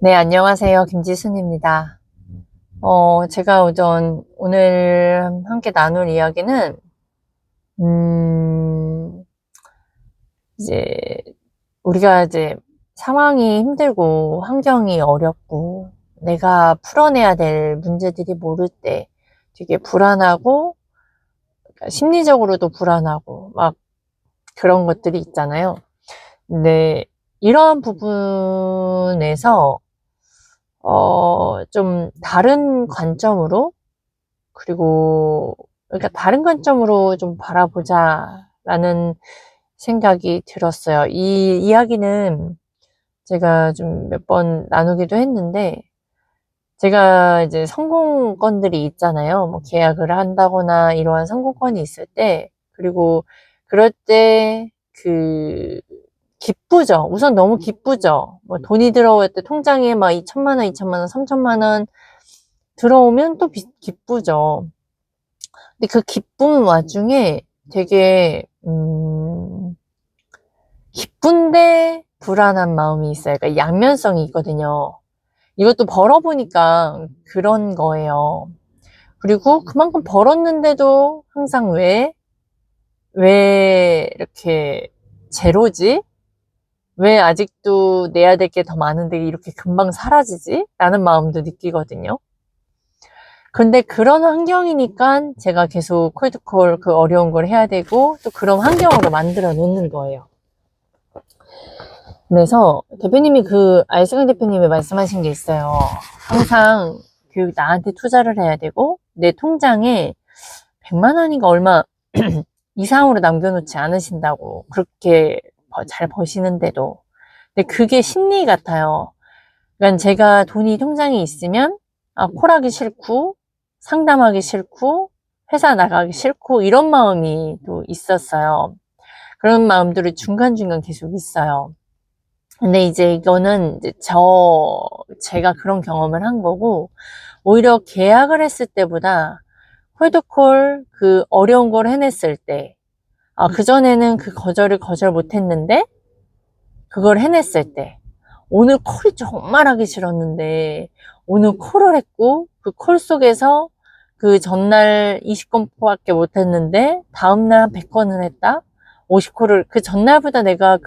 네, 안녕하세요. 김지순입니다. 제가 오늘 함께 나눌 이야기는, 음, 이제, 우리가 이제 상황이 힘들고 환경이 어렵고 내가 풀어내야 될 문제들이 모를 때 되게 불안하고, 그러니까 심리적으로도 불안하고 막 그런 것들이 있잖아요. 근데 이러한 부분에서, 좀 다른 관점으로 그러니까 다른 관점으로 좀 바라보자라는 생각이 들었어요. 이 이야기는 제가 좀 몇 번 나누기도 했는데, 제가 이제 성공권들이 있잖아요. 뭐 계약을 한다거나 이러한 성공권이 있을 때, 그리고 그럴 때 기쁘죠. 우선 너무 기쁘죠. 뭐 돈이 들어올 때 통장에 막 2천만 원, 2천만 원, 3천만 원 들어오면 또 기쁘죠. 근데 그 기쁨 와중에 되게 기쁜데 불안한 마음이 있어요. 그러니까 양면성이 있거든요. 이것도 벌어보니까 그런 거예요. 그리고 그만큼 벌었는데도 항상 왜 이렇게 제로지? 왜 아직도 내야 될 게 더 많은데 이렇게 금방 사라지지? 라는 마음도 느끼거든요. 근데 그런 환경이니까 제가 계속 콜드콜 그 어려운 걸 해야 되고 또 그런 환경으로 만들어 놓는 거예요. 그래서 대표님이 알승환 대표님이 말씀하신 게 있어요. 항상 나한테 투자를 해야 되고 내 통장에 100만 원인가 얼마 이상으로 남겨놓지 않으신다고. 그렇게 잘 버시는데도. 근데 그게 심리 같아요. 그러니까 제가 돈이 통장에 있으면 콜하기 싫고 상담하기 싫고 회사 나가기 싫고 이런 마음이 또 있었어요. 그런 마음들이 중간중간 계속 있어요. 근데 이제 이거는 이제 제가 그런 경험을 한 거고, 오히려 계약을 했을 때보다 콜드콜 그 어려운 걸 해냈을 때, 그전에는 그 거절 못 했는데, 그걸 해냈을 때, 오늘 콜이 정말 하기 싫었는데, 오늘 콜을 했고, 그 콜 속에서 그 전날 20건밖에 못 했는데, 다음날 100건을 했다? 50콜을, 그 전날보다 내가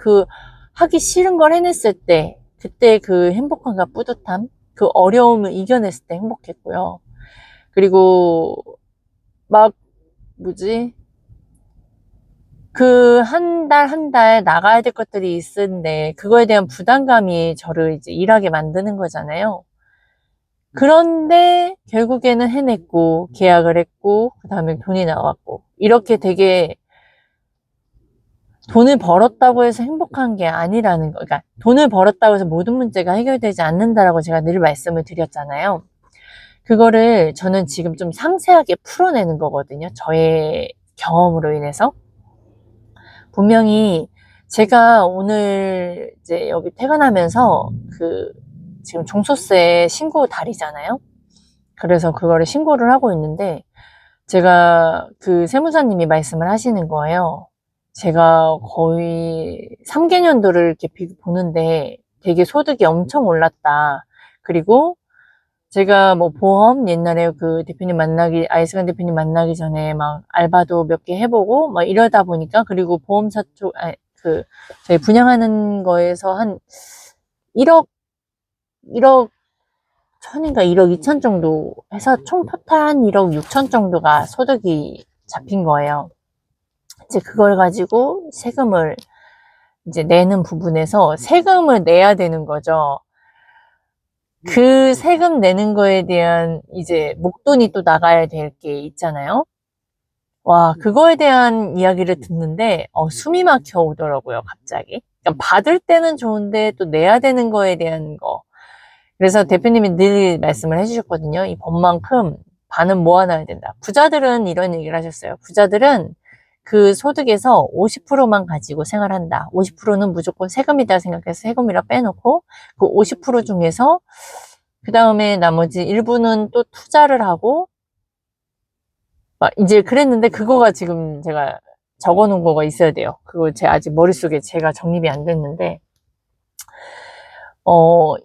하기 싫은 걸 해냈을 때, 그때 그 행복함과 뿌듯함, 그 어려움을 이겨냈을 때 행복했고요. 그리고 막, 뭐지? 그 한 달 나가야 될 것들이 있는데, 그거에 대한 부담감이 저를 이제 일하게 만드는 거잖아요. 그런데 결국에는 해냈고, 계약을 했고, 그 다음에 돈이 나왔고, 이렇게 되게 돈을 벌었다고 해서 행복한 게 아니라는 거. 그러니까 돈을 벌었다고 해서 모든 문제가 해결되지 않는다라고 제가 늘 말씀을 드렸잖아요. 그거를 저는 지금 좀 상세하게 풀어내는 거거든요. 저의 경험으로 인해서. 분명히 제가 오늘 이제 여기 퇴근하면서 지금 종소세 신고 달이잖아요. 그래서 그거를 신고를 하고 있는데 제가 세무사님이 말씀을 하시는 거예요. 제가 거의 3개년도를 이렇게 보는데 되게 소득이 엄청 올랐다. 그리고 제가 뭐 보험 옛날에 아이스간 대표님 만나기 전에 막 알바도 몇 개 해보고 막 이러다 보니까 그리고 보험사 저희 분양하는 거에서 한 1억, 1억 천인가 1억 2천 정도 해서 총 토탈 한 1억 6천 정도가 소득이 잡힌 거예요. 이제 그걸 가지고 세금을 이제 내는 부분에서 세금을 내야 되는 거죠. 그 세금 내는 거에 대한 이제 목돈이 또 나가야 될 게 있잖아요. 와, 그거에 대한 이야기를 듣는데 숨이 막혀 오더라고요, 갑자기. 그러니까 받을 때는 좋은데 또 내야 되는 거에 대한 거. 그래서 대표님이 늘 말씀을 해주셨거든요. 이 법만큼 반은 모아놔야 된다. 부자들은 이런 얘기를 하셨어요. 부자들은 그 소득에서 50%만 가지고 생활한다. 50%는 무조건 세금이다 생각해서 세금이라 빼놓고 그 50% 중에서 그 다음에 나머지 일부는 또 투자를 하고 막 이제 그랬는데 그거가 지금 제가 적어놓은 거가 있어야 돼요. 그거 제 아직 머릿속에 제가 정립이 안 됐는데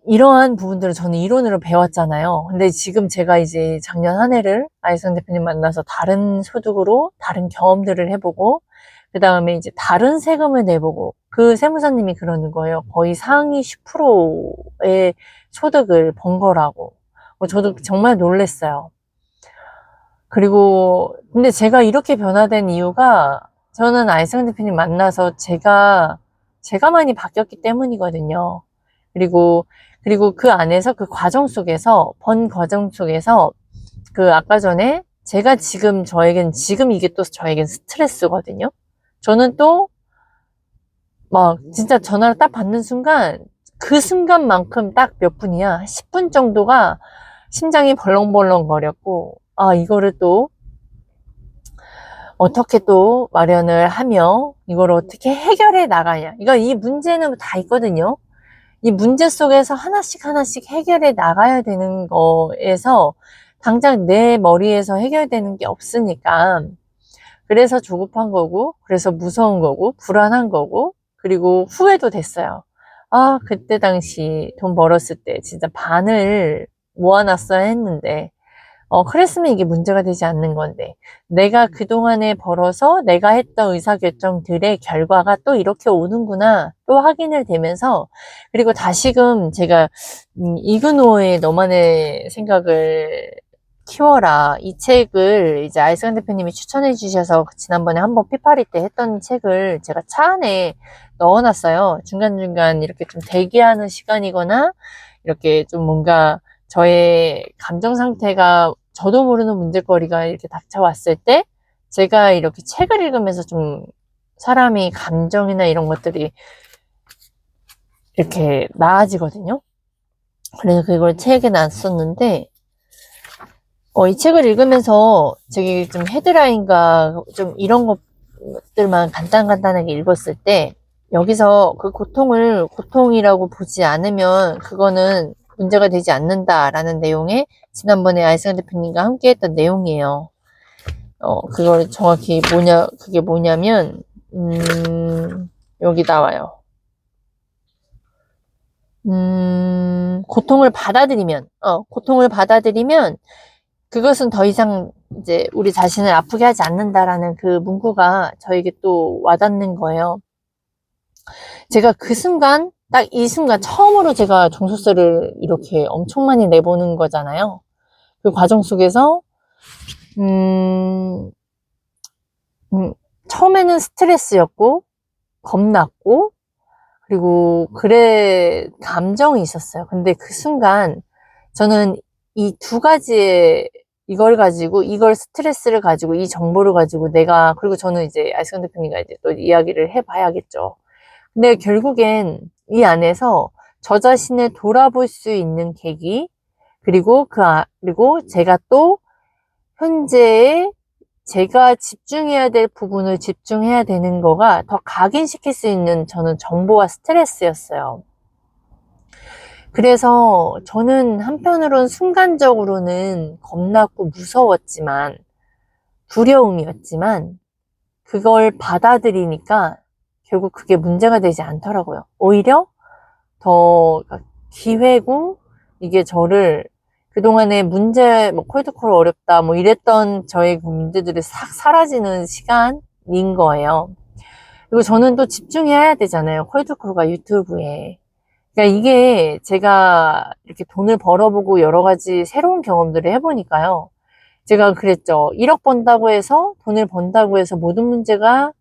이러한 부분들을 저는 이론으로 배웠잖아요. 근데 지금 제가 이제 작년 한 해를 아이선 대표님 만나서 다른 소득으로 다른 경험들을 해보고, 그 다음에 이제 다른 세금을 내보고, 그 세무사님이 그러는 거예요. 거의 상위 10%의 소득을 번 거라고. 저도 정말 놀랬어요. 그리고, 근데 제가 이렇게 변화된 이유가, 저는 아이선 대표님 만나서 제가 많이 바뀌었기 때문이거든요. 그리고 그 안에서 그 과정 속에서, 번 과정 속에서, 그 아까 전에 제가 지금 지금 이게 또 저에겐 스트레스거든요. 저는 또 막 진짜 전화를 딱 받는 순간, 그 순간만큼 딱 몇 분이야. 10분 정도가 심장이 벌렁벌렁 거렸고, 아, 이거를 또 어떻게 또 마련을 하며 이걸 어떻게 해결해 나가냐. 이 문제는 다 있거든요. 이 문제 속에서 하나씩 하나씩 해결해 나가야 되는 거에서 당장 내 머리에서 해결되는 게 없으니까, 그래서 조급한 거고, 그래서 무서운 거고, 불안한 거고, 그리고 후회도 됐어요. 아, 그때 당시 돈 벌었을 때 진짜 반을 모아놨어야 했는데, 그랬으면 이게 문제가 되지 않는 건데, 내가 그동안에 벌어서 내가 했던 의사결정들의 결과가 또 이렇게 오는구나, 또 확인을 되면서, 그리고 다시금 제가, 이그노의 너만의 생각을 키워라. 이 책을 이제 아이스간 대표님이 추천해 주셔서 지난번에 한번 피파리 때 했던 책을 제가 차 안에 넣어놨어요. 중간중간 이렇게 좀 대기하는 시간이거나, 이렇게 좀 뭔가 저의 감정 상태가 저도 모르는 문제거리가 이렇게 닥쳐왔을 때, 제가 이렇게 책을 읽으면서 좀 사람이 감정이나 이런 것들이 이렇게 나아지거든요. 그래서 그걸 책에 놨었는데, 이 책을 읽으면서 되게 좀 헤드라인과 좀 이런 것들만 간단하게 읽었을 때, 여기서 그 고통을 고통이라고 보지 않으면 그거는 문제가 되지 않는다라는 내용의, 지난번에 아이스간 대표님과 함께 했던 내용이에요. 그걸 정확히 그게 뭐냐면, 여기 나와요. 고통을 받아들이면, 그것은 더 이상 이제 우리 자신을 아프게 하지 않는다라는 그 문구가 저에게 또 와닿는 거예요. 제가 그 순간, 딱 이 순간 처음으로 제가 종소세를 이렇게 엄청 많이 내보는 거잖아요. 그 과정 속에서 처음에는 스트레스였고, 겁났고, 그리고 감정이 있었어요. 근데 그 순간 저는 이 두 가지의 이걸 스트레스를 가지고, 이 정보를 가지고 그리고 저는 이제 아이스간 대표님과 이제 또 이야기를 해봐야겠죠. 근데 결국엔 이 안에서 저 자신을 돌아볼 수 있는 계기, 그리고 그리고 제가 또 현재의 제가 집중해야 될 부분을 집중해야 되는 거가 더 각인시킬 수 있는 저는 정보와 스트레스였어요. 그래서 저는 한편으로는 순간적으로는 겁났고 무서웠지만, 두려움이었지만, 그걸 받아들이니까 결국 그게 문제가 되지 않더라고요. 오히려 더 기회고, 이게 저를 그동안의 문제, 콜드콜 어렵다, 이랬던 저의 그 문제들이 싹 사라지는 시간인 거예요. 그리고 저는 또 집중해야 되잖아요. 콜드콜과 유튜브에. 그러니까 이게 제가 이렇게 돈을 벌어보고 여러 가지 새로운 경험들을 해보니까요. 제가 그랬죠. 1억 번다고 해서, 돈을 번다고 해서 모든 문제가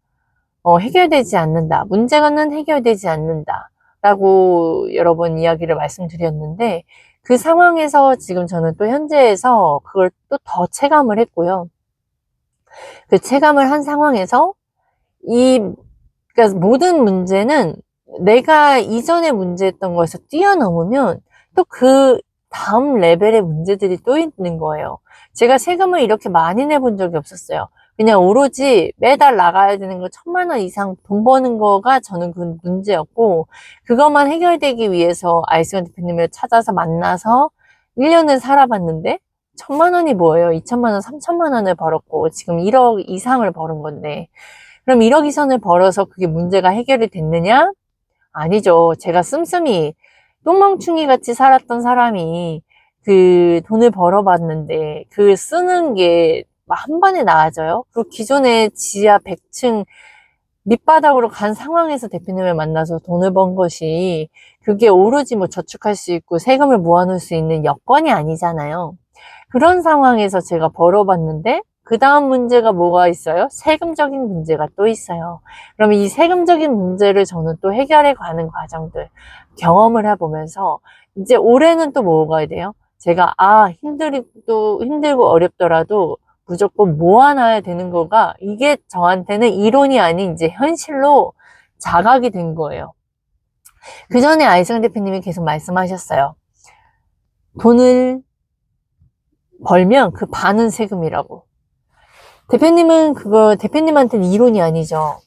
해결되지 않는다. 문제는 해결되지 않는다. 라고 여러 번 이야기를 말씀드렸는데, 그 상황에서 지금 저는 또 현재에서 그걸 또 더 체감을 했고요. 그 체감을 한 상황에서 그러니까 모든 문제는 내가 이전에 문제였던 거에서 뛰어넘으면 또 그 다음 레벨의 문제들이 또 있는 거예요. 제가 세금을 이렇게 많이 내본 적이 없었어요. 그냥 오로지 매달 나가야 되는 거 1,000만 원 이상 돈 버는 거가 저는 그 문제였고, 그것만 해결되기 위해서 아이스간 대표님을 찾아서 만나서 1년을 살아봤는데, 1,000만 원이 뭐예요? 2,000만 원, 3,000만 원을 벌었고, 지금 1억 이상을 버는 건데, 그럼 1억 이상을 벌어서 그게 문제가 해결이 됐느냐? 아니죠. 제가 씀씀이 똥멍충이 같이 살았던 사람이 그 돈을 벌어봤는데 그 쓰는 게 한 번에 나아져요? 그리고 기존에 지하 100층 밑바닥으로 간 상황에서 대표님을 만나서 돈을 번 것이 그게 오로지 뭐 저축할 수 있고 세금을 모아놓을 수 있는 여건이 아니잖아요. 그런 상황에서 제가 벌어봤는데 그 다음 문제가 뭐가 있어요? 세금적인 문제가 또 있어요. 그러면 이 세금적인 문제를 저는 또 해결해 가는 과정들 경험을 해보면서 이제 올해는 또 뭐가 돼요? 제가 힘들고 어렵더라도 무조건 모아놔야 되는 거가 이게 저한테는 이론이 아닌 이제 현실로 자각이 된 거예요. 그 전에 아이승 대표님이 계속 말씀하셨어요. 돈을 벌면 그 반은 세금이라고. 대표님한테는 이론이 아니죠.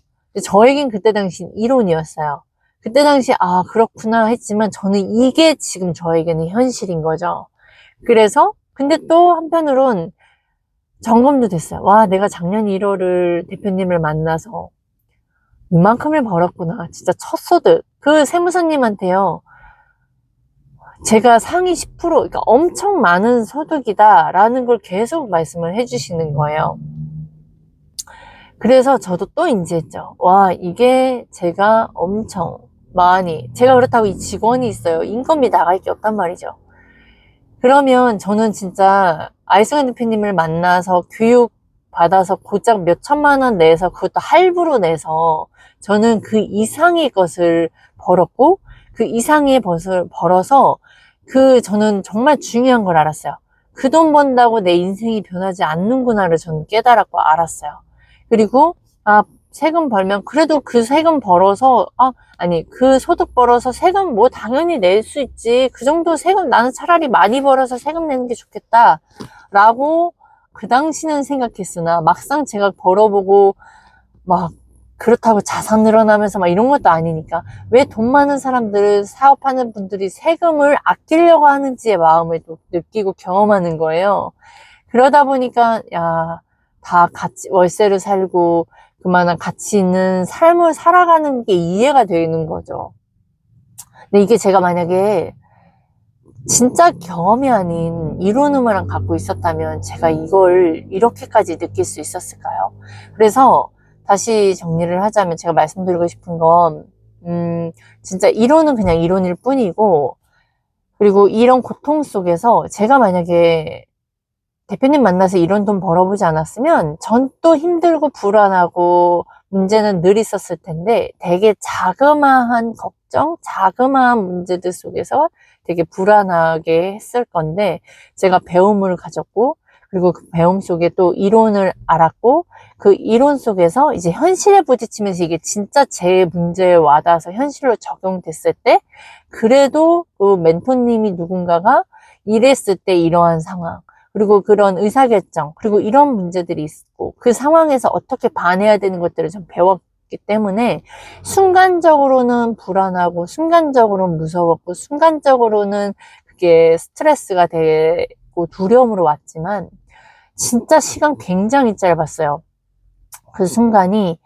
저에겐 그때 당시 이론이었어요. 그때 당시, 아, 그렇구나 했지만 저는 이게 지금 저에게는 현실인 거죠. 그래서, 근데 또 한편으론 점검도 됐어요. 와, 내가 작년 1월을 대표님을 만나서 이만큼을 벌었구나. 진짜 첫 소득. 그 세무사님한테요. 제가 상위 10%, 그러니까 엄청 많은 소득이다라는 걸 계속 말씀을 해주시는 거예요. 그래서 저도 또 인지했죠. 와, 이게 제가 엄청 많이, 제가 그렇다고 이 직원이 있어요. 인건비 나갈 게 없단 말이죠. 그러면 저는 진짜 아이승환 대표님을 만나서 교육 받아서 고작 몇 천만 원 내서 그것도 할부로 내서 저는 그 이상의 것을 벌었고 그 이상의 것을 벌어서 저는 정말 중요한 걸 알았어요. 그 돈 번다고 내 인생이 변하지 않는구나를 저는 깨달았고 알았어요. 그리고 세금 벌면 그래도 그 세금 벌어서 그 소득 벌어서 세금 뭐 당연히 낼 수 있지. 그 정도 세금 나는 차라리 많이 벌어서 세금 내는 게 좋겠다 라고 그 당시는 생각했으나 막상 제가 벌어보고 막 그렇다고 자산 늘어나면서 막 이런 것도 아니니까 왜 돈 많은 사람들 사업하는 분들이 세금을 아끼려고 하는지의 마음을 또 느끼고 경험하는 거예요. 그러다 보니까 다 같이 월세를 살고 그만한 가치 있는 삶을 살아가는 게 이해가 되는 거죠. 근데 이게 제가 만약에 진짜 경험이 아닌 이론으로만 갖고 있었다면 제가 이걸 이렇게까지 느낄 수 있었을까요? 그래서 다시 정리를 하자면 제가 말씀드리고 싶은 건 진짜 이론은 그냥 이론일 뿐이고 그리고 이런 고통 속에서 제가 만약에 대표님 만나서 이런 돈 벌어보지 않았으면 전 또 힘들고 불안하고 문제는 늘 있었을 텐데 되게 자그마한 걱정, 자그마한 문제들 속에서 되게 불안하게 했을 건데 제가 배움을 가졌고 그리고 그 배움 속에 또 이론을 알았고 그 이론 속에서 이제 현실에 부딪히면서 이게 진짜 제 문제에 와닿아서 현실로 적용됐을 때 그래도 그 멘토님이 누군가가 이랬을 때 이러한 상황 그리고 그런 의사결정, 그리고 이런 문제들이 있고, 그 상황에서 어떻게 반해야 되는 것들을 좀 배웠기 때문에, 순간적으로는 불안하고, 순간적으로는 무서웠고, 순간적으로는 그게 스트레스가 되고, 두려움으로 왔지만, 진짜 시간 굉장히 짧았어요. 그 순간이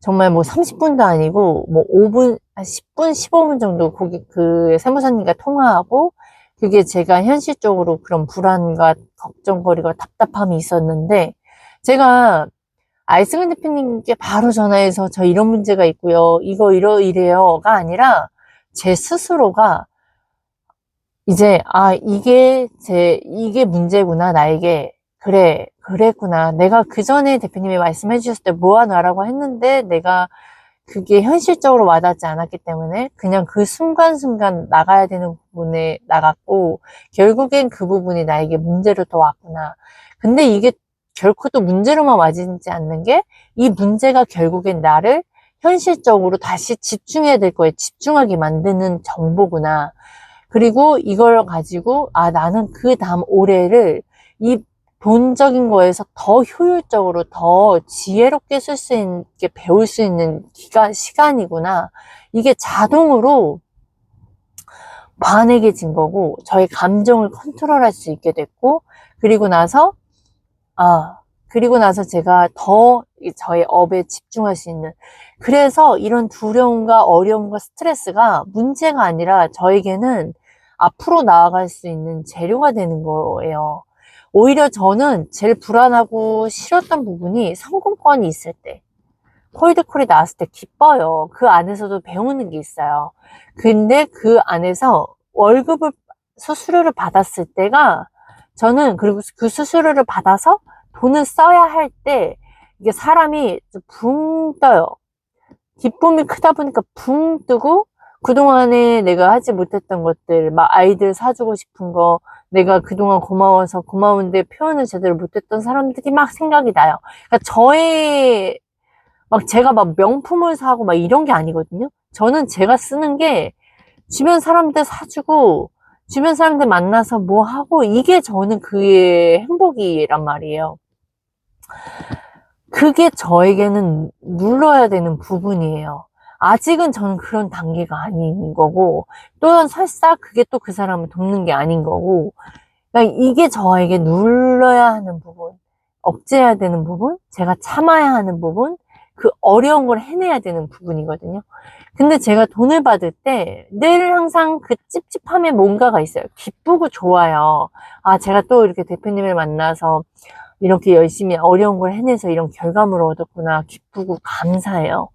정말 뭐 30분도 아니고, 뭐 5분, 10분, 15분 정도 그 세무사님과 통화하고, 그게 제가 현실적으로 그런 불안과 걱정거리가 답답함이 있었는데 제가 아이승은 대표님께 바로 전화해서 저 이런 문제가 있고요. 이래요가 아니라 제 스스로가 이제 이게 문제구나 나에게 그랬구나. 내가 그 전에 대표님이 말씀해 주셨을 때 모아놔라고 했는데 내가 그게 현실적으로 와닿지 않았기 때문에 그냥 그 순간순간 나가야 되는 부분에 나갔고 결국엔 그 부분이 나에게 문제로 더 왔구나. 근데 이게 결코 또 문제로만 와지지 않는 게 이 문제가 결국엔 나를 현실적으로 다시 집중해야 될 거에 집중하게 만드는 정보구나. 그리고 이걸 가지고 나는 그 다음 올해를 이 돈적인 거에서 더 효율적으로 더 지혜롭게 쓸 수 있게 배울 수 있는 시간이구나. 이게 자동으로 반해게진 거고 저의 감정을 컨트롤할 수 있게 됐고 그리고 나서 그리고 나서 제가 더 저의 업에 집중할 수 있는, 그래서 이런 두려움과 어려움과 스트레스가 문제가 아니라 저에게는 앞으로 나아갈 수 있는 재료가 되는 거예요. 오히려 저는 제일 불안하고 싫었던 부분이 성공권이 있을 때, 콜드콜이 나왔을 때 기뻐요. 그 안에서도 배우는 게 있어요. 근데 그 안에서 월급을, 수수료를 받았을 때가, 저는 그리고 그 수수료를 받아서 돈을 써야 할 때 이게 사람이 붕 떠요. 기쁨이 크다 보니까 붕 뜨고, 그동안에 내가 하지 못했던 것들, 막 아이들 사주고 싶은 거, 내가 그동안 고마워서 고마운데 표현을 제대로 못했던 사람들이 막 생각이 나요. 그러니까 저의, 막 제가 막 명품을 사고 막 이런 게 아니거든요. 저는 제가 쓰는 게 주변 사람들 사주고, 주변 사람들 만나서 뭐 하고, 이게 저는 그의 행복이란 말이에요. 그게 저에게는 눌러야 되는 부분이에요. 아직은 저는 그런 단계가 아닌 거고, 또한 설사 그게 또 그 사람을 돕는 게 아닌 거고, 그러니까 이게 저에게 눌러야 하는 부분, 억제해야 되는 부분, 제가 참아야 하는 부분, 그 어려운 걸 해내야 되는 부분이거든요. 근데 제가 돈을 받을 때 늘 항상 그 찝찝함에 뭔가가 있어요. 기쁘고 좋아요. 아, 제가 또 이렇게 대표님을 만나서 이렇게 열심히 어려운 걸 해내서 이런 결과물을 얻었구나. 기쁘고 감사해요.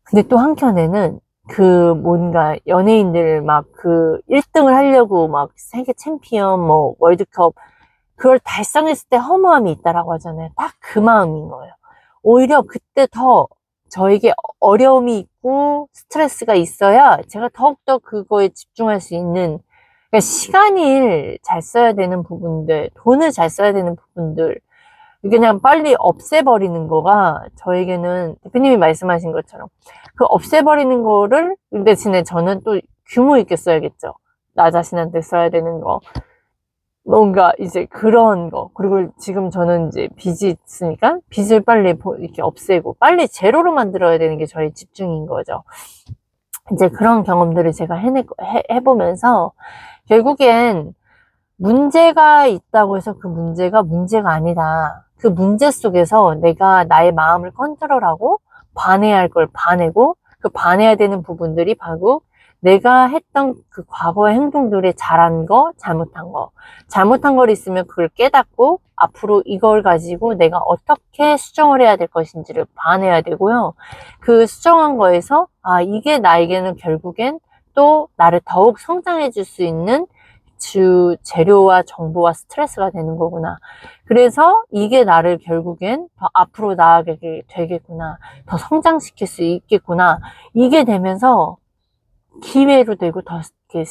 근데 또 한켠에는 그 뭔가 연예인들 막 그 1등을 하려고 막 세계 챔피언 뭐 월드컵 그걸 달성했을 때 허무함이 있다라고 하잖아요. 딱 그 마음인 거예요. 오히려 그때 더 저에게 어려움이 있고 스트레스가 있어야 제가 더욱더 그거에 집중할 수 있는, 그러니까 시간을 잘 써야 되는 부분들, 돈을 잘 써야 되는 부분들, 그냥 빨리 없애버리는 거가 저에게는 대표님이 말씀하신 것처럼 그 없애버리는 거를, 대신에 저는 또 규모 있게 써야겠죠. 나 자신한테 써야 되는 거. 뭔가 이제 그런 거. 그리고 지금 저는 이제 빚이 있으니까 빚을 빨리 이렇게 없애고 빨리 제로로 만들어야 되는 게 저의 집중인 거죠. 이제 그런 경험들을 제가 해보면서 결국엔 문제가 있다고 해서 그 문제가 문제가 아니다. 그 문제 속에서 내가 나의 마음을 컨트롤하고 반해야 할 걸 반해고, 그 반해야 되는 부분들이 바로 내가 했던 그 과거의 행동들에 잘한 거, 잘못한 걸 있으면 그걸 깨닫고 앞으로 이걸 가지고 내가 어떻게 수정을 해야 될 것인지를 반해야 되고요. 그 수정한 거에서 아, 이게 나에게는 결국엔 또 나를 더욱 성장해 줄 수 있는 재료와 정보와 스트레스가 되는 거구나. 그래서 이게 나를 결국엔 더 앞으로 나아가게 되겠구나. 더 성장시킬 수 있겠구나. 이게 되면서 기회로 되고 더 이렇게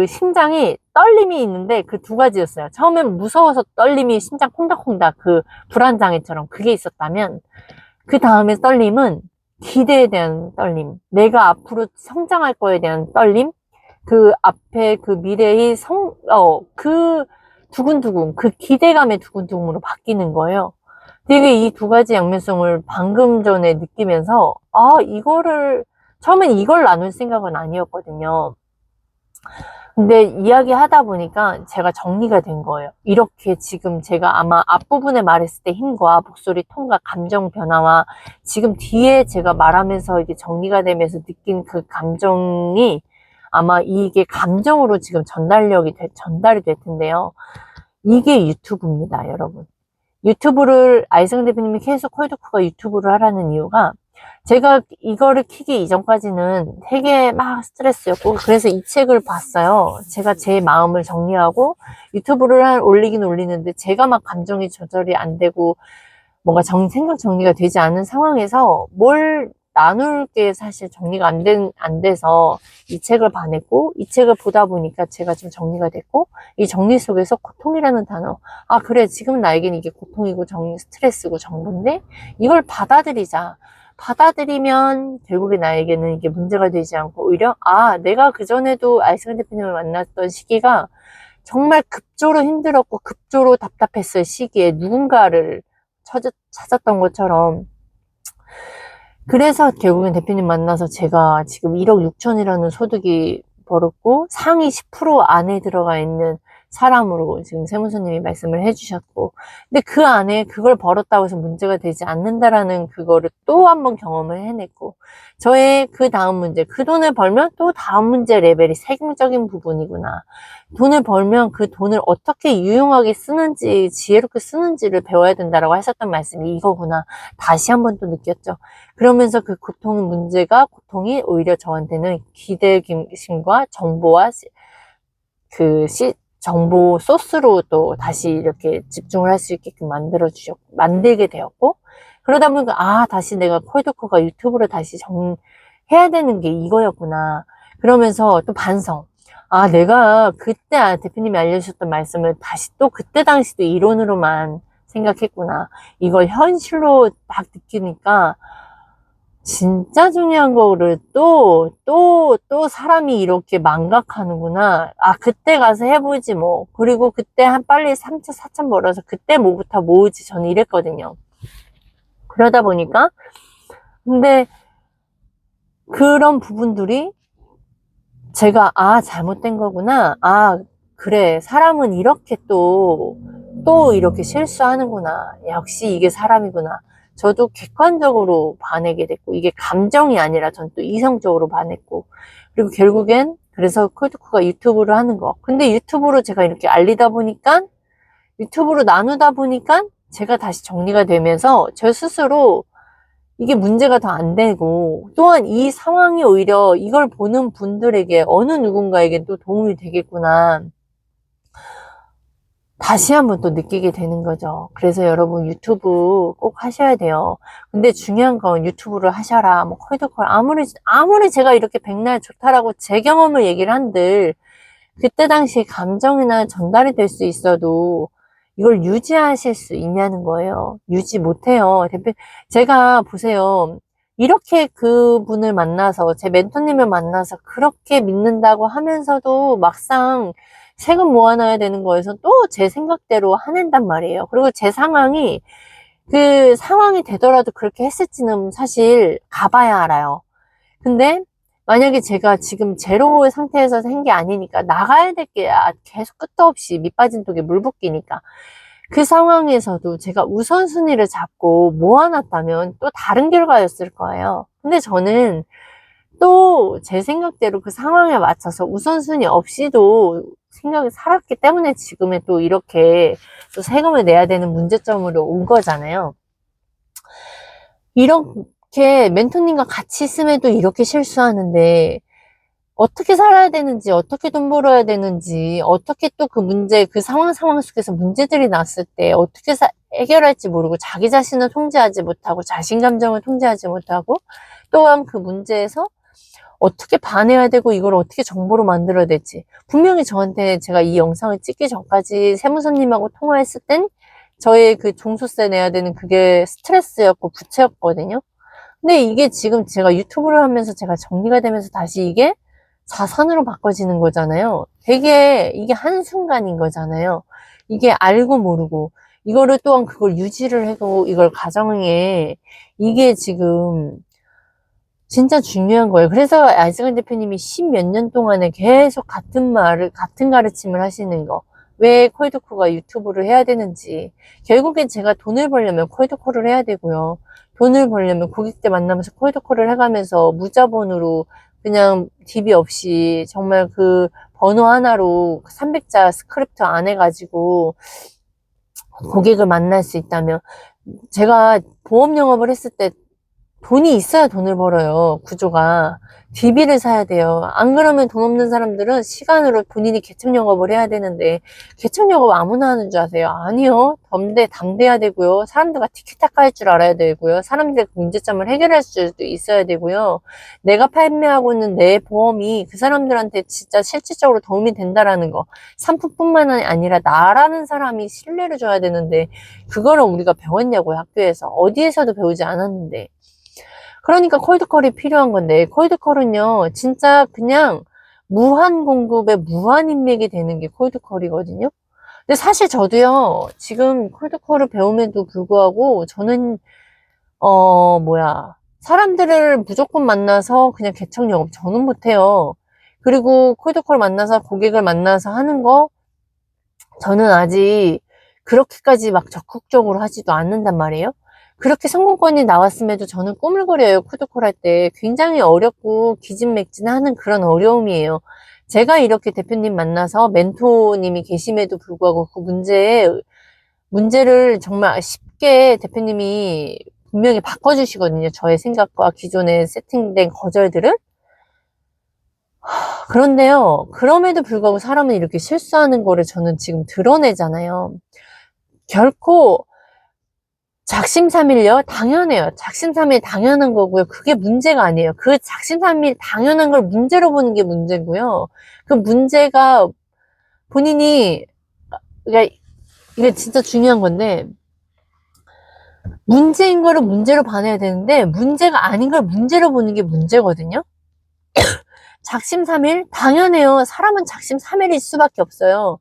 심장이 떨림이 있는데 그 두 가지였어요. 처음엔 무서워서 떨림이 심장 콩닥콩닥 그 불안장애처럼 그게 있었다면, 그 다음에 떨림은 기대에 대한 떨림, 내가 앞으로 성장할 거에 대한 떨림, 그 앞에 그 미래의 그 두근두근, 그 기대감의 두근두근으로 바뀌는 거예요. 되게 이 두 가지 양면성을 방금 전에 느끼면서, 아, 처음엔 이걸 나눌 생각은 아니었거든요. 근데 이야기 하다 보니까 제가 정리가 된 거예요. 이렇게 지금 제가 아마 앞부분에 말했을 때 힘과 목소리 톤과 감정 변화와 지금 뒤에 제가 말하면서 이게 정리가 되면서 느낀 그 감정이 아마 이게 감정으로 지금 전달이 될 텐데요. 이게 유튜브입니다, 여러분. 아이승 대표님이 계속 콜드코가 유튜브를 하라는 이유가, 제가 이거를 키기 이전까지는 되게 막 스트레스였고, 그래서 이 책을 봤어요. 제가 제 마음을 정리하고 유튜브를 올리긴 올리는데 제가 막 감정이 조절이 안 되고 뭔가 생각 정리가 되지 않은 상황에서 뭘 나눌 게 사실 정리가 안 돼서 이 책을 봐냈고, 이 책을 보다 보니까 제가 좀 정리가 됐고, 이 정리 속에서 고통이라는 단어, 아, 그래, 지금 나에겐 이게 고통이고 스트레스고 정보인데 이걸 받아들이자. 받아들이면 결국에 나에게는 이게 문제가 되지 않고 오히려 아, 내가 그전에도 아이승 대표님을 만났던 시기가 정말 급조로 힘들었고 급조로 답답했을 시기에 누군가를 찾았던 것처럼, 그래서 결국엔 대표님 만나서 제가 지금 1억 6천이라는 소득이 벌었고 상위 10% 안에 들어가 있는 사람으로 지금 세무사님이 말씀을 해주셨고, 근데 그 안에 그걸 벌었다고 해서 문제가 되지 않는다라는 그거를 또 한 번 경험을 해냈고, 저의 그 다음 문제, 그 돈을 벌면 또 다음 문제 레벨이 세금적인 부분이구나. 돈을 벌면 그 돈을 어떻게 유용하게 쓰는지, 지혜롭게 쓰는지를 배워야 된다라고 하셨던 말씀이 이거구나. 다시 한 번 또 느꼈죠. 그러면서 그 고통이 오히려 저한테는 기대심과 정보와 정보 소스로 또 다시 이렇게 집중을 할 수 있게끔 만들게 되었고, 그러다 보니까, 다시 내가 콜드코가 유튜브를 다시 해야 되는 게 이거였구나. 그러면서 또 반성. 내가 그때 대표님이 알려주셨던 말씀을 다시 또 그때 당시도 이론으로만 생각했구나. 이걸 현실로 딱 느끼니까, 진짜 중요한 거를 또 사람이 이렇게 망각하는구나. 그때 가서 해보지 뭐. 그리고 그때 빨리 3천, 4천 벌어서 그때 뭐부터 모으지. 저는 이랬거든요. 그러다 보니까, 근데 그런 부분들이 제가, 잘못된 거구나. 그래. 사람은 이렇게 또 이렇게 실수하는구나. 역시 이게 사람이구나. 저도 객관적으로 반하게 됐고, 이게 감정이 아니라 전 또 이성적으로 반했고, 그리고 결국엔 그래서 콜드코가 유튜브를 하는 거. 근데 유튜브로 제가 이렇게 알리다 보니까, 유튜브로 나누다 보니까 제가 다시 정리가 되면서 저 스스로 이게 문제가 더 안 되고, 또한 이 상황이 오히려 이걸 보는 분들에게 어느 누군가에게 또 도움이 되겠구나. 다시 한번 또 느끼게 되는 거죠. 그래서 여러분 유튜브 꼭 하셔야 돼요. 근데 중요한 건 유튜브를 하셔라. 뭐 콜드콜 아무리 제가 이렇게 백날 좋다라고 제 경험을 얘기를 한들 그때 당시에 감정이나 전달이 될 수 있어도 이걸 유지하실 수 있냐는 거예요. 유지 못해요. 제가 보세요. 이렇게 그분을 만나서 제 멘토님을 만나서 그렇게 믿는다고 하면서도 막상 세금 모아놔야 되는 거에서 또 제 생각대로 화낸단 말이에요. 그리고 제 상황이 그 상황이 되더라도 그렇게 했을지는 사실 가봐야 알아요. 근데 만약에 제가 지금 제로의 상태에서 한 게 아니니까 나가야 될 게 계속 끝도 없이 밑 빠진 독에 물 붓기니까 그 상황에서도 제가 우선순위를 잡고 모아놨다면 또 다른 결과였을 거예요. 근데 저는 또 제 생각대로 그 상황에 맞춰서 우선순위 없이도 생각이 살았기 때문에 지금의 또 이렇게 또 세금을 내야 되는 문제점으로 온 거잖아요. 이렇게 멘토님과 같이 있음에도 이렇게 실수하는데 어떻게 살아야 되는지, 어떻게 돈 벌어야 되는지, 어떻게 또 그 문제, 그 상황 속에서 문제들이 났을 때 어떻게 해결할지 모르고 자기 자신을 통제하지 못하고 자신 감정을 통제하지 못하고 또한 그 문제에서 어떻게 반해야 되고 이걸 어떻게 정보로 만들어야 될지. 분명히 저한테 제가 이 영상을 찍기 전까지 세무사님하고 통화했을 땐 저의 그 종소세 내야 되는 그게 스트레스였고 부채였거든요. 근데 이게 지금 제가 유튜브를 하면서 제가 정리가 되면서 다시 이게 자산으로 바꿔지는 거잖아요. 되게 이게 한순간인 거잖아요. 이게 알고 모르고 이거를 또한 그걸 유지를 하고 이걸 가정에 이게 지금 진짜 중요한 거예요. 그래서 아이즈건 대표님이 10몇 년 동안에 계속 같은 가르침을 하시는 거. 왜 콜드코가 유튜브를 해야 되는지. 결국엔 제가 돈을 벌려면 콜드콜을 해야 되고요. 돈을 벌려면 고객들 만나면서 콜드콜을 해가면서 무자본으로 그냥 DB 없이 정말 그 번호 하나로 300자 스크립트 안 해가지고 고객을 만날 수 있다면 제가 보험 영업을 했을 때 돈이 있어야 돈을 벌어요. 구조가. DB를 사야 돼요. 안 그러면 돈 없는 사람들은 시간으로 본인이 개척 영업을 해야 되는데 개척 영업 아무나 하는 줄 아세요? 아니요. 담대해야 되고요. 사람들과 티키타카 할 줄 알아야 되고요. 사람들의 문제점을 해결할 수도 있어야 되고요. 내가 판매하고 있는 내 보험이 그 사람들한테 진짜 실질적으로 도움이 된다라는 거. 상품뿐만 아니라 나라는 사람이 신뢰를 줘야 되는데 그거를 우리가 배웠냐고요. 학교에서. 어디에서도 배우지 않았는데. 그러니까 콜드콜이 필요한 건데 콜드콜은요 진짜 그냥 무한 공급에 무한 인맥이 되는 게 콜드콜이거든요. 근데 사실 저도요 지금 콜드콜을 배움에도 불구하고 저는 사람들을 무조건 만나서 그냥 개척 영업 저는 못해요. 그리고 콜드콜 만나서 고객을 만나서 하는 거 저는 아직 그렇게까지 막 적극적으로 하지도 않는단 말이에요. 그렇게 성공권이 나왔음에도 저는 꾸물거려요. 푸드콜 할 때 굉장히 어렵고 기진맥진하는 그런 어려움이에요. 제가 이렇게 대표님 만나서 멘토님이 계심에도 불구하고 그 문제를 정말 쉽게 대표님이 분명히 바꿔주시거든요. 저의 생각과 기존에 세팅된 거절들을. 그런데요, 그럼에도 불구하고 사람은 이렇게 실수하는 거를 저는 지금 드러내잖아요. 결코 작심삼일요? 당연해요. 작심삼일 당연한 거고요. 그게 문제가 아니에요. 그 작심삼일 당연한 걸 문제로 보는 게 문제고요. 그 문제가 본인이, 그러니까 이게 진짜 중요한 건데, 문제인 거를 문제로 봐야 되는데, 문제가 아닌 걸 문제로 보는 게 문제거든요. 작심삼일? 당연해요. 사람은 작심삼일일 수밖에 없어요.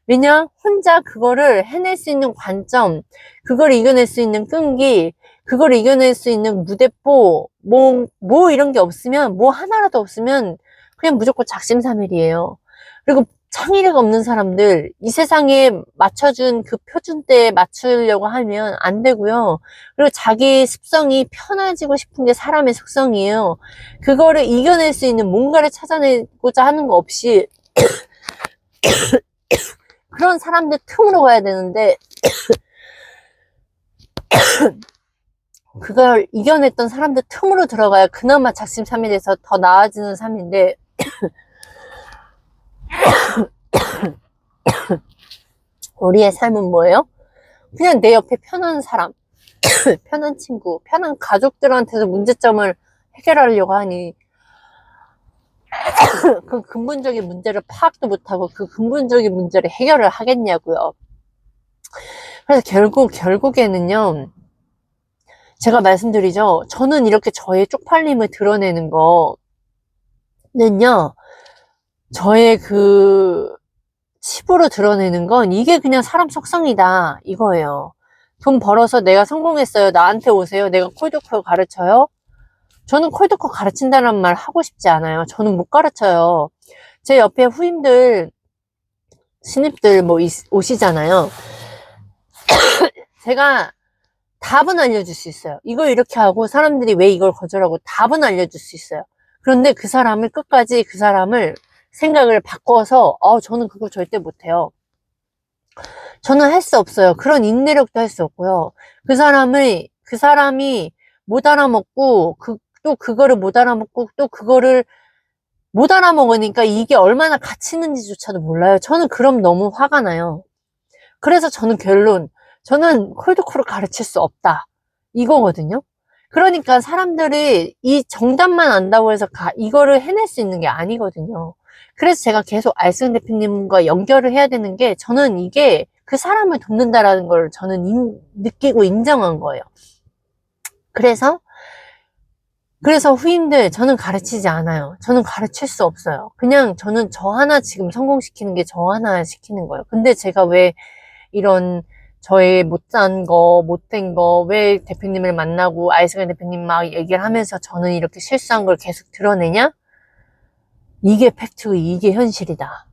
왜냐? 혼자 그거를 해낼 수 있는 관점, 그걸 이겨낼 수 있는 끈기, 그걸 이겨낼 수 있는 무대뽀, 이런 게 없으면, 뭐 하나라도 없으면, 그냥 무조건 작심삼일이에요. 그리고 창의력 없는 사람들, 이 세상에 맞춰준 그 표준대에 맞추려고 하면 안 되고요. 그리고 자기 습성이 편해지고 싶은 게 사람의 속성이에요. 그거를 이겨낼 수 있는 뭔가를 찾아내고자 하는 거 없이 그런 사람들 틈으로 가야 되는데 그걸 이겨냈던 사람들 틈으로 들어가야 그나마 작심삼일에서 더 나아지는 삶인데 우리의 삶은 뭐예요? 그냥 내 옆에 편한 사람, 편한 친구, 편한 가족들한테서 문제점을 해결하려고 하니 그 근본적인 문제를 파악도 못하고 그 근본적인 문제를 해결을 하겠냐고요. 그래서 결국에는요, 제가 말씀드리죠. 저는 이렇게 저의 쪽팔림을 드러내는 거는요, 저의 그 칩으로 드러내는 건 이게 그냥 사람 속성이다 이거예요. 돈 벌어서 내가 성공했어요. 나한테 오세요. 내가 콜드콜 가르쳐요. 저는 콜드콜 가르친다는 말 하고 싶지 않아요. 저는 못 가르쳐요. 제 옆에 후임들, 신입들 뭐 오시잖아요. 제가 답은 알려줄 수 있어요. 이걸 이렇게 하고 사람들이 왜 이걸 거절하고 답은 알려줄 수 있어요. 그런데 그 사람을 끝까지 그 사람을 생각을 바꿔서 저는 그거 절대 못해요. 저는 할 수 없어요. 그런 인내력도 할 수 없고요. 그 사람이 못 알아먹고 또 그거를 못 알아먹고 또 그거를 못 알아먹으니까 이게 얼마나 가치 있는지조차도 몰라요. 저는 그럼 너무 화가 나요. 그래서 저는 저는 콜드콜을 가르칠 수 없다. 이거거든요. 그러니까 사람들이 이 정답만 안다고 해서 이거를 해낼 수 있는 게 아니거든요. 그래서 제가 계속 알슨 대표님과 연결을 해야 되는 게 저는 이게 그 사람을 돕는다라는 걸 저는 느끼고 인정한 거예요. 그래서 후임들 저는 가르치지 않아요. 저는 가르칠 수 없어요. 그냥 저는 저 하나 지금 성공시키는 게 저 하나 시키는 거예요. 근데 제가 왜 이런 저의 못한 거, 못된 거, 왜 대표님을 만나고 아이스가 대표님 막 얘기를 하면서 저는 이렇게 실수한 걸 계속 드러내냐? 이게 팩트고 이게 현실이다.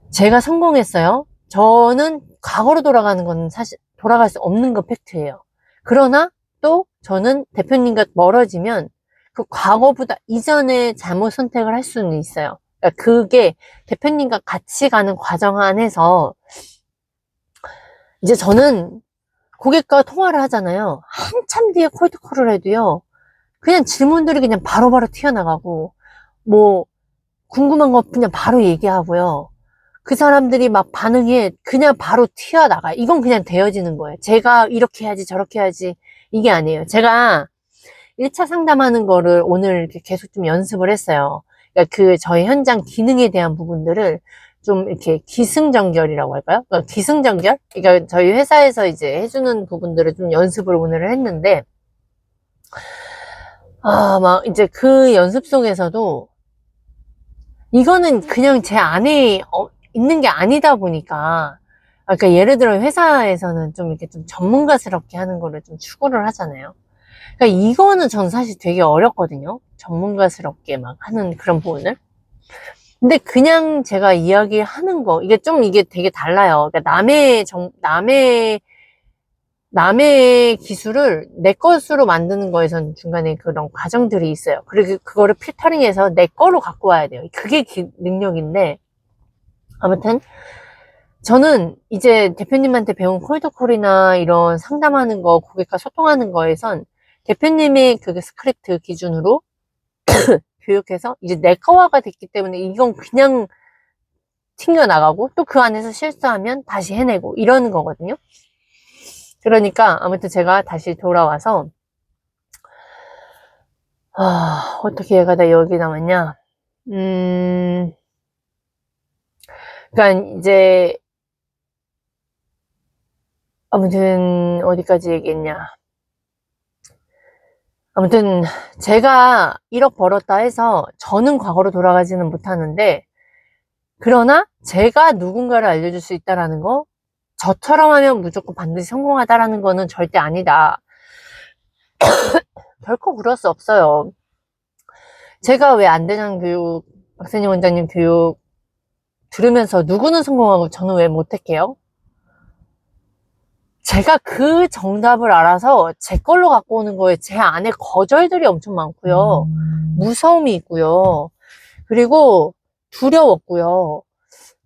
제가 성공했어요. 저는 과거로 돌아가는 건 사실 돌아갈 수 없는 거 팩트예요. 그러나 또 저는 대표님과 멀어지면 그 과거보다 이전에 잘못 선택을 할 수는 있어요. 그러니까 그게 대표님과 같이 가는 과정 안에서 이제 저는 고객과 통화를 하잖아요. 한참 뒤에 콜드콜을 해도요. 그냥 질문들이 그냥 바로바로 튀어나가고 뭐 궁금한 거 그냥 바로 얘기하고요. 그 사람들이 막 반응이 그냥 바로 튀어나가요. 이건 그냥 되어지는 거예요. 제가 이렇게 해야지 저렇게 해야지 이게 아니에요. 제가 1차 상담하는 거를 오늘 이렇게 계속 좀 연습을 했어요. 그러니까 그 저희 현장 기능에 대한 부분들을 좀 이렇게 기승전결이라고 할까요? 그러니까 기승전결? 그러니까 저희 회사에서 이제 해주는 부분들을 좀 연습을 오늘 했는데, 막 이제 그 연습 속에서도 이거는 그냥 제 안에 있는 게 아니다 보니까, 그러니까 예를 들어 회사에서는 좀 이렇게 좀 전문가스럽게 하는 거를 좀 추구를 하잖아요. 그러니까 이거는 전 사실 되게 어렵거든요. 전문가스럽게 막 하는 그런 부분을. 근데 그냥 제가 이야기하는 거, 이게 되게 달라요. 그러니까 남의 기술을 내 것으로 만드는 거에선 중간에 그런 과정들이 있어요. 그리고 그거를 필터링해서 내 거로 갖고 와야 돼요. 그게 능력인데, 아무튼, 저는 이제 대표님한테 배운 콜드콜이나 이런 상담하는 거, 고객과 소통하는 거에선 대표님의 그 스크립트 기준으로 교육해서 이제 내 거화가 됐기 때문에 이건 그냥 튕겨나가고 또 그 안에서 실수하면 다시 해내고 이러는 거거든요. 그러니까 아무튼 제가 다시 돌아와서 어떻게 얘가 다 여기 남았냐. 그러니까 이제 아무튼 어디까지 얘기했냐. 아무튼 제가 1억 벌었다 해서 저는 과거로 돌아가지는 못하는데, 그러나 제가 누군가를 알려줄 수 있다라는 거, 저처럼 하면 무조건 반드시 성공하다라는 거는 절대 아니다. 결코 그럴 수 없어요. 제가 왜 안대장 교육, 박세니 원장님 교육 들으면서 누구는 성공하고 저는 왜 못할게요? 제가 그 정답을 알아서 제 걸로 갖고 오는 거에 제 안에 거절들이 엄청 많고요. 무서움이 있고요. 그리고 두려웠고요.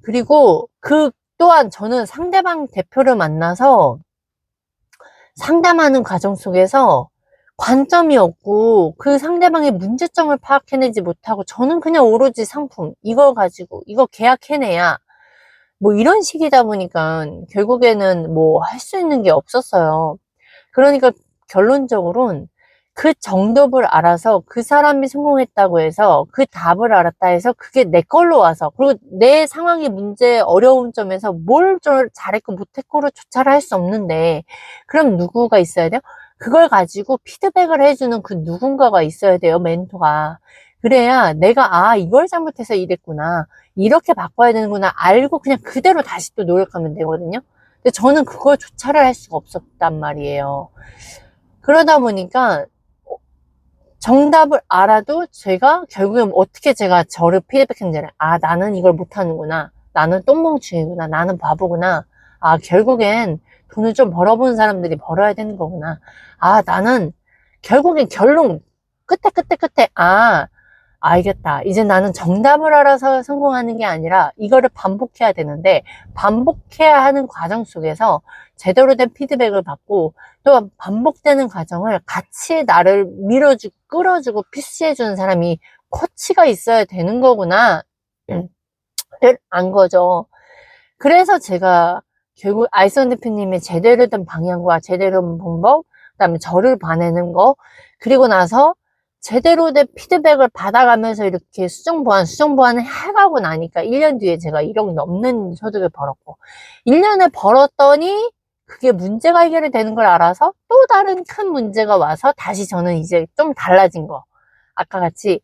그리고 그 또한 저는 상대방 대표를 만나서 상담하는 과정 속에서 관점이 없고 그 상대방의 문제점을 파악해내지 못하고 저는 그냥 오로지 상품, 이거 가지고 이거 계약해내야 뭐 이런 식이다 보니까 결국에는 뭐 할 수 있는 게 없었어요. 그러니까 결론적으로는 그 정답을 알아서 그 사람이 성공했다고 해서 그 답을 알았다 해서 그게 내 걸로 와서, 그리고 내 상황의 문제 어려운 점에서 뭘 잘했고 못했고를 조차를 할 수 없는데, 그럼 누구가 있어야 돼요? 그걸 가지고 피드백을 해주는 그 누군가가 있어야 돼요. 멘토가. 그래야 내가 이걸 잘못해서 이랬구나, 이렇게 바꿔야 되는구나 알고 그냥 그대로 다시 또 노력하면 되거든요. 근데 저는 그거조차를 할 수가 없었단 말이에요. 그러다 보니까 정답을 알아도 제가 결국엔 어떻게 제가 저를 피드백했는지, 나는 이걸 못하는구나, 나는 똥멍충이구나, 나는 바보구나, 결국엔 돈을 좀 벌어본 사람들이 벌어야 되는 거구나, 나는 결국엔 결론 끝에 알겠다. 이제 나는 정답을 알아서 성공하는 게 아니라 이거를 반복해야 되는데, 반복해야 하는 과정 속에서 제대로 된 피드백을 받고 또 반복되는 과정을 같이 나를 밀어주고 끌어주고 푸시해주는 사람이 코치가 있어야 되는 거구나 를 안 거죠. 그래서 제가 결국 아이선 대표님의 제대로 된 방향과 제대로 된 방법, 그 다음에 저를 봐내는 거, 그리고 나서 제대로 된 피드백을 받아가면서 이렇게 수정보완을 해가고 나니까 1년 뒤에 제가 1억 넘는 소득을 벌었고, 1년에 벌었더니 그게 문제가 해결이 되는 걸 알아서 또 다른 큰 문제가 와서 다시 저는 이제 좀 달라진 거. 아까 같이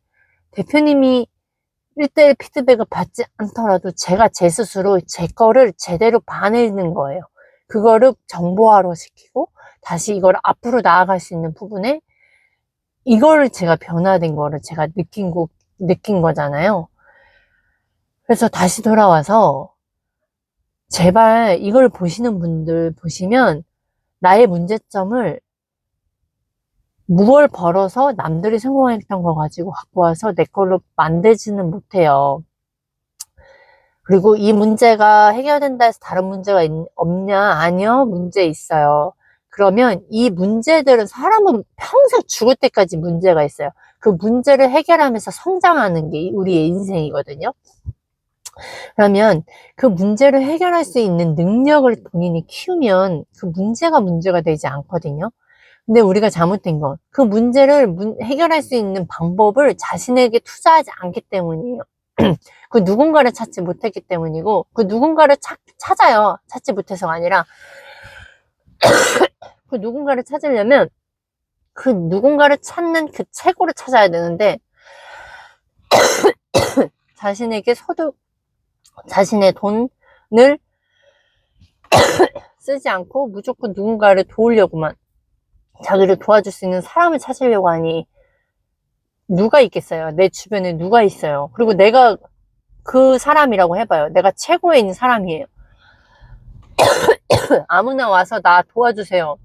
대표님이 1대1 피드백을 받지 않더라도 제가 제 스스로 제 거를 제대로 봐내는 거예요. 그거를 정보화로 시키고 다시 이걸 앞으로 나아갈 수 있는 부분에 이거를 제가 변화된 거를 제가 느낀 거잖아요. 그래서 다시 돌아와서 제발 이걸 보시는 분들 보시면 나의 문제점을 무얼 벌어서 남들이 성공했던 거 가지고 갖고 와서 내 걸로 만들지는 못해요. 그리고 이 문제가 해결된다 해서 다른 문제가 없냐? 아니요, 문제 있어요. 그러면 이 문제들은 사람은 평생 죽을 때까지 문제가 있어요. 그 문제를 해결하면서 성장하는 게 우리의 인생이거든요. 그러면 그 문제를 해결할 수 있는 능력을 본인이 키우면 그 문제가 되지 않거든요. 근데 우리가 잘못된 건 그 문제를 해결할 수 있는 방법을 자신에게 투자하지 않기 때문이에요. 그 누군가를 찾지 못했기 때문이고, 그 누군가를 찾아요. 찾지 못해서가 아니라 그 누군가를 찾으려면 그 누군가를 찾는 그 최고를 찾아야 되는데, 자신에게 자신의 돈을 쓰지 않고 무조건 누군가를 도우려고만, 자기를 도와줄 수 있는 사람을 찾으려고 하니 누가 있겠어요? 내 주변에 누가 있어요? 그리고 내가 그 사람이라고 해봐요. 내가 최고에 있는 사람이에요. 아무나 와서 나 도와주세요.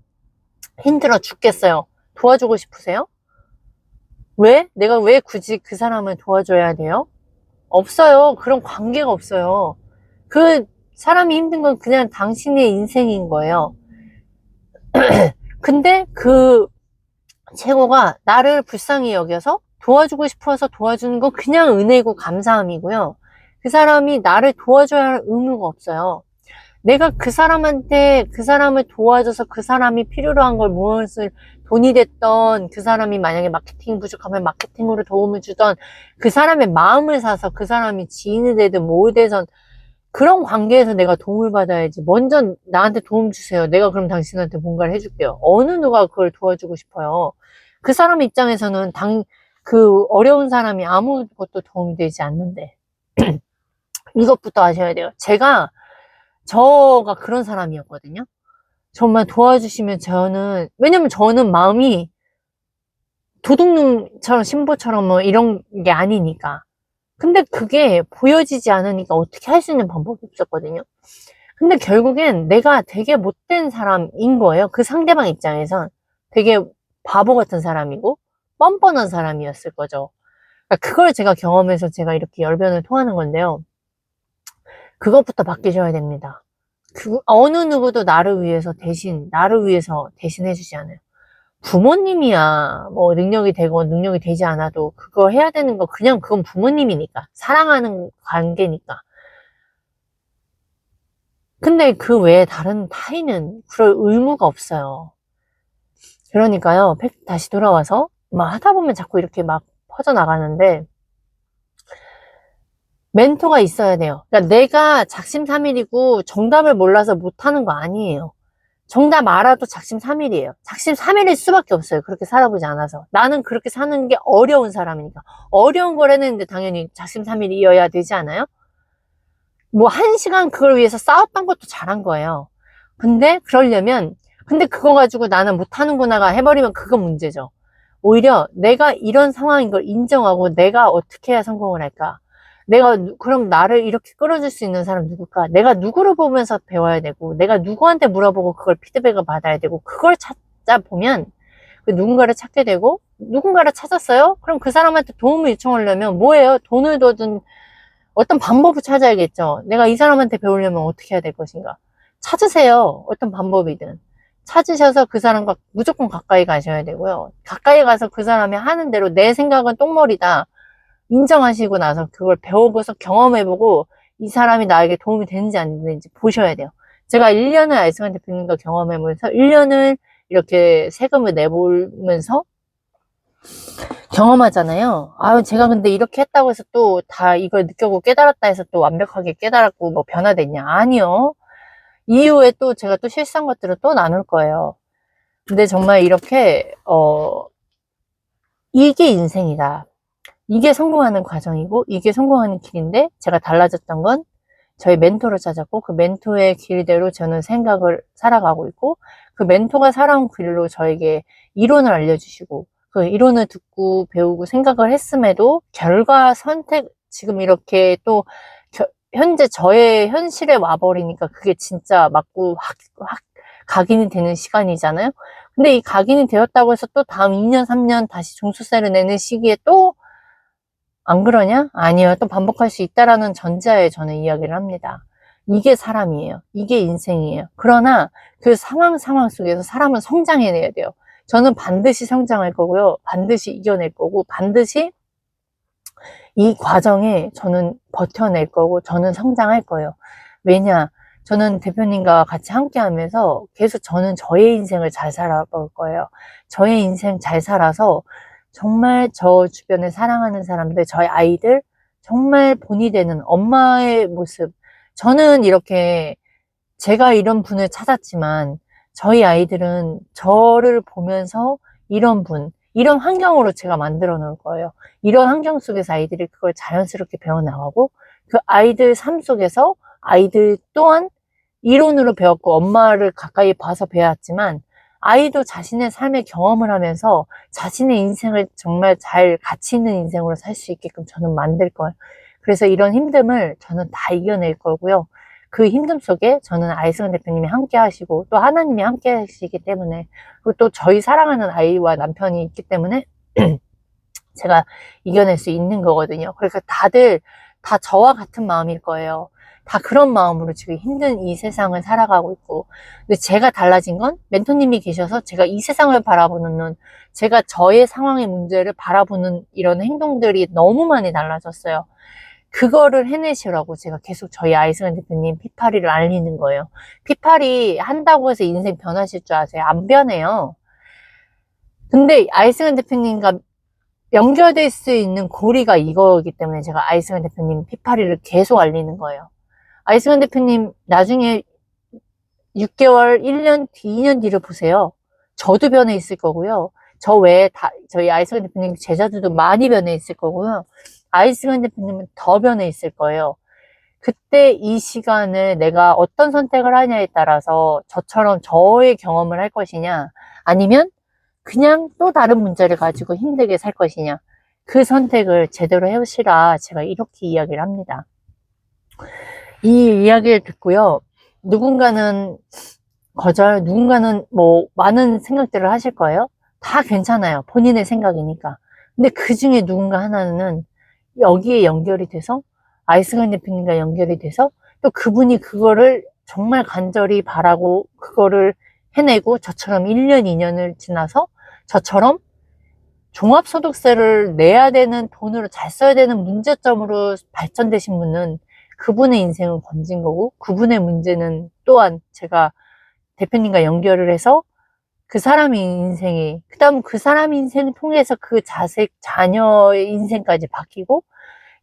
힘들어 죽겠어요. 도와주고 싶으세요? 왜? 내가 왜 굳이 그 사람을 도와줘야 돼요? 없어요. 그런 관계가 없어요. 그 사람이 힘든 건 그냥 당신의 인생인 거예요. 근데 그 최고가 나를 불쌍히 여겨서 도와주고 싶어서 도와주는 건 그냥 은혜고 감사함이고요. 그 사람이 나를 도와줘야 할 의무가 없어요. 내가 그 사람한테 그 사람을 도와줘서 그 사람이 필요로 한 걸 무엇을 돈이 됐던 그 사람이 만약에 마케팅 부족하면 마케팅으로 도움을 주던 그 사람의 마음을 사서 그 사람이 지인이 되든 뭐 되든 그런 관계에서 내가 도움을 받아야지. 먼저 나한테 도움 주세요. 내가 그럼 당신한테 뭔가를 해줄게요. 어느 누가 그걸 도와주고 싶어요. 그 사람 입장에서는 그 어려운 사람이 아무것도 도움이 되지 않는데 이것부터 아셔야 돼요. 저가 그런 사람이었거든요. 정말 도와주시면 왜냐면 저는 마음이 도둑놈처럼 신부처럼 뭐 이런 게 아니니까. 근데 그게 보여지지 않으니까 어떻게 할 수 있는 방법이 없었거든요. 근데 결국엔 내가 되게 못된 사람인 거예요. 그 상대방 입장에선 되게 바보 같은 사람이고 뻔뻔한 사람이었을 거죠. 그러니까 그걸 제가 경험해서 제가 이렇게 열변을 토하는 건데요. 그것부터 바뀌셔야 됩니다. 어느 누구도 나를 위해서 대신해주지 않아요. 부모님이야 뭐 능력이 되고 능력이 되지 않아도 그거 해야 되는 거 그냥 그건 부모님이니까 사랑하는 관계니까. 근데 그 외에 다른 타인은 그럴 의무가 없어요. 그러니까요, 다시 돌아와서 막 하다 보면 자꾸 이렇게 막 퍼져나가는데 멘토가 있어야 돼요. 그러니까 내가 작심삼일이고 정답을 몰라서 못하는 거 아니에요. 정답 알아도 작심삼일이에요. 작심삼일일 수밖에 없어요. 그렇게 살아보지 않아서. 나는 그렇게 사는 게 어려운 사람이니까. 어려운 걸 해냈는데 당연히 작심삼일이어야 되지 않아요? 뭐 1시간 그걸 위해서 싸웠던 것도 잘한 거예요. 근데 그거 가지고 나는 못하는구나가 해버리면 그건 문제죠. 오히려 내가 이런 상황인 걸 인정하고 내가 어떻게 해야 성공을 할까? 그럼 나를 이렇게 끌어줄 수 있는 사람 누굴까? 내가 누구를 보면서 배워야 되고, 내가 누구한테 물어보고 그걸 피드백을 받아야 되고, 그걸 찾다 보면 그 누군가를 찾게 되고, 누군가를 찾았어요? 그럼 그 사람한테 도움을 요청하려면 뭐예요? 돈을 둬든 어떤 방법을 찾아야겠죠. 내가 이 사람한테 배우려면 어떻게 해야 될 것인가? 찾으세요. 어떤 방법이든. 찾으셔서 그 사람과 무조건 가까이 가셔야 되고요. 가까이 가서 그 사람이 하는 대로 내 생각은 똥머리다. 인정하시고 나서 그걸 배워보서 경험해보고 이 사람이 나에게 도움이 되는지 안 되는지 보셔야 돼요. 제가 1년을 아이스만 대표님과 경험해보면서 1년을 이렇게 세금을 내보면서 경험하잖아요. 제가 근데 이렇게 했다고 해서 또 다 이걸 느끼고 깨달았다 해서 또 완벽하게 깨달았고 뭐 변화됐냐? 아니요. 이후에 또 제가 또 실수한 것들을 또 나눌 거예요. 근데 정말 이렇게 이게 인생이다. 이게 성공하는 과정이고 이게 성공하는 길인데 제가 달라졌던 건 저희 멘토를 찾았고 그 멘토의 길대로 저는 생각을 살아가고 있고 그 멘토가 살아온 길로 저에게 이론을 알려주시고 그 이론을 듣고 배우고 생각을 했음에도 선택 지금 이렇게 또 현재 저의 현실에 와버리니까 그게 진짜 맞고 확 각인이 되는 시간이잖아요. 근데 이 각인이 되었다고 해서 또 다음 2년, 3년 다시 종수세를 내는 시기에 또 안 그러냐? 아니요. 또 반복할 수 있다라는 전제하에 저는 이야기를 합니다. 이게 사람이에요. 이게 인생이에요. 그러나 그 상황 속에서 사람은 성장해내야 돼요. 저는 반드시 성장할 거고요. 반드시 이겨낼 거고 반드시 이 과정에 저는 버텨낼 거고 저는 성장할 거예요. 왜냐? 저는 대표님과 같이 함께 하면서 계속 저는 저의 인생을 잘 살아볼 거예요. 저의 인생 잘 살아서 정말 저 주변에 사랑하는 사람들, 저희 아이들, 정말 본이 되는 엄마의 모습. 저는 이렇게 제가 이런 분을 찾았지만 저희 아이들은 저를 보면서 이런 환경으로 제가 만들어 놓을 거예요. 이런 환경 속에서 아이들이 그걸 자연스럽게 배워나가고 그 아이들 삶 속에서 아이들 또한 이론으로 배웠고 엄마를 가까이 봐서 배웠지만 아이도 자신의 삶의 경험을 하면서 자신의 인생을 정말 잘 가치 있는 인생으로 살 수 있게끔 저는 만들 거예요. 그래서 이런 힘듦을 저는 다 이겨낼 거고요. 그 힘듦 속에 저는 아이승환 대표님이 함께 하시고 또 하나님이 함께 하시기 때문에, 그리고 또 저희 사랑하는 아이와 남편이 있기 때문에 제가 이겨낼 수 있는 거거든요. 그러니까 다들 다 저와 같은 마음일 거예요. 다 그런 마음으로 지금 힘든 이 세상을 살아가고 있고, 근데 제가 달라진 건 멘토님이 계셔서 제가 이 세상을 바라보는 눈, 제가 저의 상황의 문제를 바라보는 이런 행동들이 너무 많이 달라졌어요. 그거를 해내시라고 제가 계속 저희 아이승환 대표님 피파리를 알리는 거예요. 피파리 한다고 해서 인생 변하실 줄 아세요? 안 변해요. 근데 아이승환 대표님과 연결될 수 있는 고리가 이거이기 때문에 제가 아이승환 대표님 피파리를 계속 알리는 거예요. 아이승환 대표님 나중에 6개월, 1년 뒤, 2년 뒤를 보세요. 저도 변해 있을 거고요. 저 외에 저희 아이승환 대표님 제자들도 많이 변해 있을 거고요. 아이승환 대표님은 더 변해 있을 거예요. 그때 이 시간을 내가 어떤 선택을 하냐에 따라서 저처럼 저의 경험을 할 것이냐, 아니면 그냥 또 다른 문제를 가지고 힘들게 살 것이냐, 그 선택을 제대로 해보시라 제가 이렇게 이야기를 합니다. 이 이야기를 듣고요, 누군가는 거절, 누군가는 뭐 많은 생각들을 하실 거예요. 다 괜찮아요. 본인의 생각이니까. 근데 그 중에 누군가 하나는 여기에 연결이 돼서, 아이승환 대표님과 연결이 돼서 또 그분이 그거를 정말 간절히 바라고 그거를 해내고, 저처럼 1년, 2년을 지나서 저처럼 종합소득세를 내야 되는, 돈으로 잘 써야 되는 문제점으로 발전되신 분은 그분의 인생은 건진 거고, 그분의 문제는 또한 제가 대표님과 연결을 해서 그 사람의 인생이, 그 다음 그 사람 인생을 통해서 그 자녀의 인생까지 바뀌고,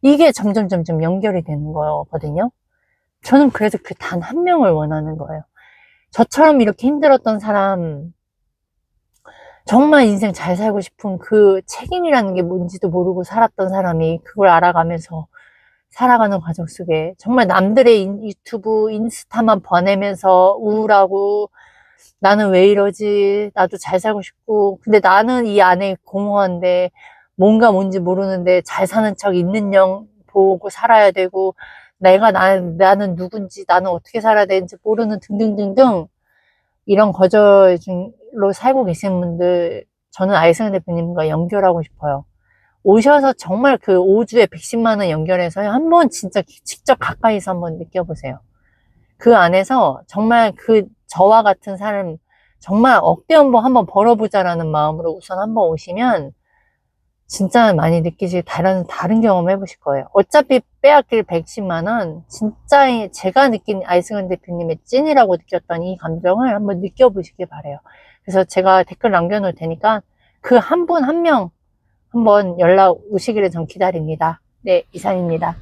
이게 점점 연결이 되는 거거든요. 저는 그래서 그 단 한 명을 원하는 거예요. 저처럼 이렇게 힘들었던 사람, 정말 인생 잘 살고 싶은, 그 책임이라는 게 뭔지도 모르고 살았던 사람이 그걸 알아가면서 살아가는 과정 속에 정말 남들의 유튜브, 인스타만 보내면서 우울하고, 나는 왜 이러지? 나도 잘 살고 싶고, 근데 나는 이 안에 공허한데, 뭔지 모르는데 잘 사는 척 있는 영 보고 살아야 되고, 나는 누군지, 나는 어떻게 살아야 되는지 모르는 등등등등, 이런 거절로 살고 계신 분들, 저는 아이승환 대표님과 연결하고 싶어요. 오셔서 정말 그 5주에 110만 원 연결해서 한번 진짜 직접 가까이서 한번 느껴보세요. 그 안에서 정말 그 저와 같은 사람, 정말 억대 연봉 한번 벌어보자라는 마음으로 우선 한번 오시면 진짜 많이 느끼실, 다른 경험 해보실 거예요. 어차피 빼앗길 110만 원, 진짜 제가 느낀 아이승환 대표님의 찐이라고 느꼈던 이 감정을 한번 느껴보시길 바래요. 그래서 제가 댓글 남겨놓을 테니까 그 한 분 한 명 한번 연락 오시기를 전 기다립니다. 네, 이상입니다.